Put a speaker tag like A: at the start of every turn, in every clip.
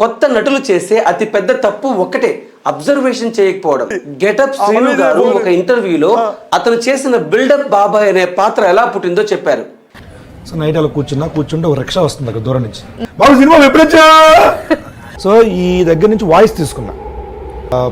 A: కొత్త నటులు చేసే అతి పెద్ద తప్పు ఒక్కటే, అబ్జర్వేషన్ చేయకపోవడం. గెటప్ శ్రీను గారు ఒక ఇంటర్వ్యూలో అతను చేసిన బిల్డప్ బాబాయ్ అనే పాత్ర ఎలా పుట్టిందో చెప్పారు.
B: సో నైట్ అలా కూర్చుంటే ఒక రిక్షా వస్తుంది అక్కడ దూరం నుంచి, బాబు సినిమా ఎప్పుడొచ్చా. సో ఈ దగ్గర నుంచి వాయిస్ తీసుకున్నా.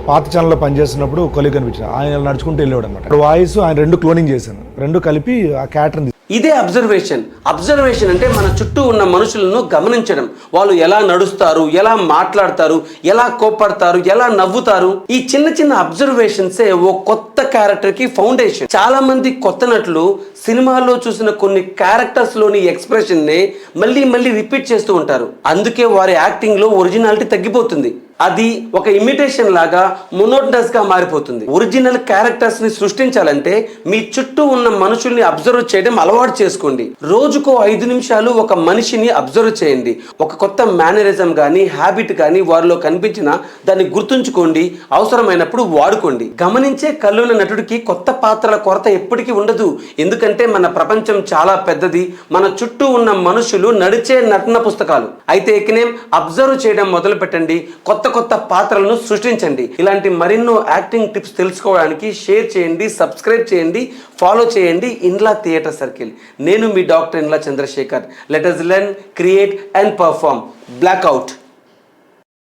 B: పాత ఛానల్లో పనిచేస్తున్నప్పుడు కొలిగ్ కనిపించిన ఆయన నడుచుకుంటూ వెళ్ళాడు అనమాట. వాయిస్ ఆయన 2 క్లోనింగ్ చేశాను, 2 కలిపి ఆ క్యారెక్టర్.
A: ఇదే అబ్జర్వేషన్. అబ్జర్వేషన్ అంటే మన చుట్టూ ఉన్న మనుషులను గమనించడం. వాళ్ళు ఎలా నడుస్తారు, ఎలా మాట్లాడతారు, ఎలా కోప్పడతారు, ఎలా నవ్వుతారు. ఈ చిన్న చిన్న అబ్జర్వేషన్సే ఓ కొత్త క్యారెక్టర్ కి ఫౌండేషన్. చాలా మంది కొత్త నటులు సినిమాల్లో చూసిన కొన్ని క్యారెక్టర్స్ లోని ఎక్స్ప్రెషన్ నే మళ్ళీ మళ్ళీ రిపీట్ చేస్తూ ఉంటారు. అందుకే వారి యాక్టింగ్ లో ఒరిజినాలిటీ తగ్గిపోతుంది. అది ఒక ఇమిటేషన్ లాగా మొనోటనస్ గా మారిపోతుంది. ఒరిజినల్ క్యారెక్టర్స్ ని సృష్టించాలంటే మీ చుట్టూ ఉన్న మనుషుల్ని అబ్జర్వ్ చేయడం అలవాటు చేసుకోండి. రోజుకో 5 నిమిషాలు ఒక మనిషిని అబ్జర్వ్ చేయండి. ఒక కొత్త మేనరిజం కానీ హ్యాబిట్ కానీ వారిలో కనిపించినా దాన్ని గుర్తుంచుకోండి, అవసరమైనప్పుడు వాడుకోండి. గమనించే కళ్ళున్న నటుడికి కొత్త పాత్రల కొరత ఎప్పటికీ ఉండదు. ఎందుకంటే మన ప్రపంచం చాలా పెద్దది. మన చుట్టూ ఉన్న మనుషులు నడిచే నటన పుస్తకాలు. అయితే ఇకనేం అబ్జర్వ్ చేయడం మొదలు పెట్టండి, కొత్త పాత్రలను సృష్టించండి. ఇలాంటి మరెన్నో యాక్టింగ్ టిప్స్ తెలుసుకోవడానికి షేర్ చేయండి, సబ్స్క్రైబ్ చేయండి, ఫాలో చేయండి ఇన్లా థియేటర్ సర్కిల్. నేను మీ doctor Inla Chandrashekar. Let us learn, create and perform. Blackout.